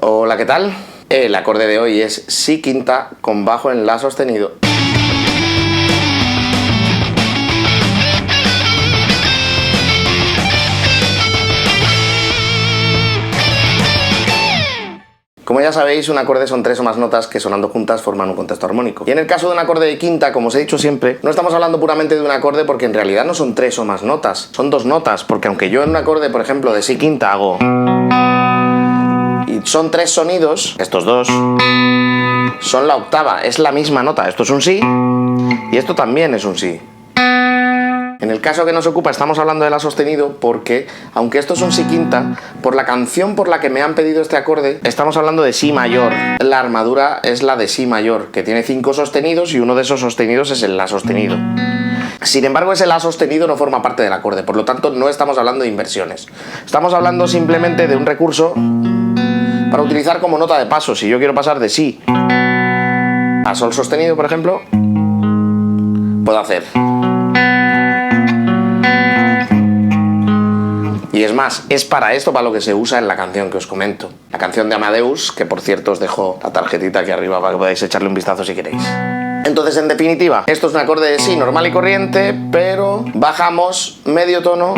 Hola, ¿qué tal? El acorde de hoy es si quinta con bajo en la sostenido. Como ya sabéis, un acorde son tres o más notas que sonando juntas forman un contexto armónico. Y en el caso de un acorde de quinta, como os he dicho siempre, no estamos hablando puramente de un acorde porque en realidad no son tres o más notas, son dos notas, porque aunque yo en un acorde, por ejemplo, de si quinta hago... y son tres sonidos, estos dos son la octava, es la misma nota, esto es un si y esto también es un si. En el caso que nos ocupa estamos hablando de la sostenido porque, aunque esto es un si quinta, por la canción por la que me han pedido este acorde, estamos hablando de si mayor. La armadura es la de si mayor, que tiene 5 sostenidos y uno de esos sostenidos es el la sostenido. Sin embargo, ese la sostenido no forma parte del acorde, por lo tanto no estamos hablando de inversiones. Estamos hablando simplemente de un recurso para utilizar como nota de paso. Si yo quiero pasar de si a sol sostenido, por ejemplo, puedo hacer... Y es más, es para esto para lo que se usa en la canción que os comento. La canción de Amadeus, que por cierto os dejo la tarjetita aquí arriba para que podáis echarle un vistazo si queréis. Entonces, en definitiva, esto es un acorde de si normal y corriente, pero bajamos medio tono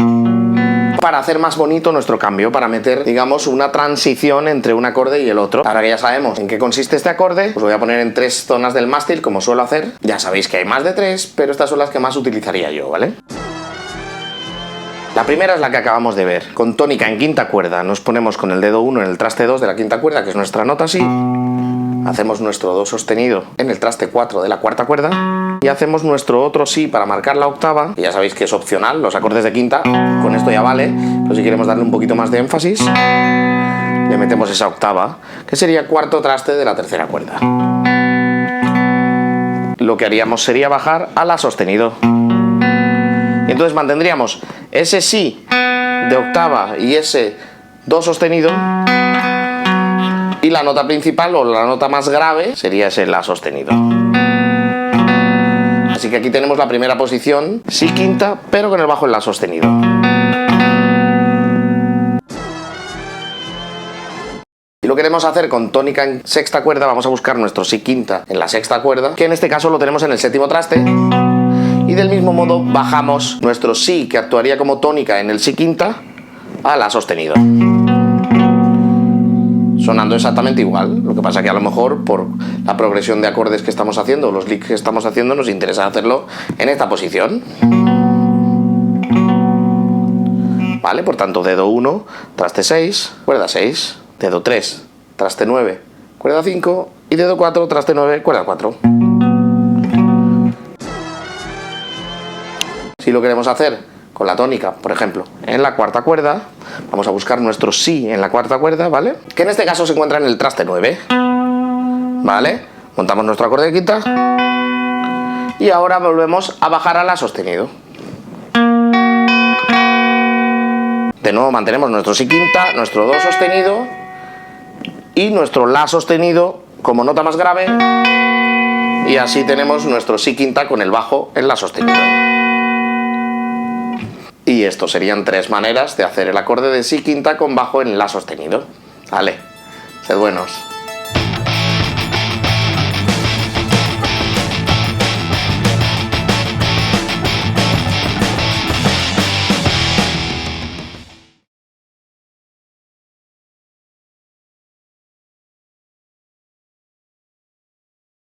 para hacer más bonito nuestro cambio, para meter, digamos, una transición entre un acorde y el otro. Ahora que ya sabemos en qué consiste este acorde, os voy a poner en 3 zonas del mástil, como suelo hacer. Ya sabéis que hay más de 3, pero estas son las que más utilizaría yo, ¿vale? La primera es la que acabamos de ver, con tónica en quinta cuerda. Nos ponemos con el dedo 1 en el traste 2 de la quinta cuerda, que es nuestra nota si. Hacemos nuestro do sostenido en el traste 4 de la cuarta cuerda y hacemos nuestro otro si para marcar la octava. Y ya sabéis que es opcional, los acordes de quinta, con esto ya vale, pero si queremos darle un poquito más de énfasis, le metemos esa octava, que sería cuarto traste de la tercera cuerda. Lo que haríamos sería bajar a la sostenido. Y entonces mantendríamos ese si de octava y ese do sostenido, y la nota principal o la nota más grave sería ese la sostenido. Así que aquí tenemos la primera posición, si quinta, pero con el bajo en la sostenido. Si lo queremos hacer con tónica en sexta cuerda, vamos a buscar nuestro si quinta en la sexta cuerda, que en este caso lo tenemos en el séptimo traste. Y del mismo modo bajamos nuestro si, que actuaría como tónica en el si quinta, a la sostenido. Sonando exactamente igual, lo que pasa que a lo mejor por la progresión de acordes que estamos haciendo, los licks que estamos haciendo, nos interesa hacerlo en esta posición. Vale, por tanto, dedo 1, traste 6, cuerda 6, dedo 3, traste 9, cuerda 5 y dedo 4, traste 9, cuerda 4. Si lo queremos hacer con la tónica, por ejemplo, en la cuarta cuerda, vamos a buscar nuestro si en la cuarta cuerda, ¿vale? Que en este caso se encuentra en el traste 9, ¿vale? Montamos nuestro acorde de quinta y ahora volvemos a bajar a la sostenido. De nuevo mantenemos nuestro si quinta, nuestro do sostenido y nuestro la sostenido como nota más grave, y así tenemos nuestro si quinta con el bajo en la sostenido. Y esto serían 3 maneras de hacer el acorde de si quinta con bajo en la sostenido. Vale, sed buenos.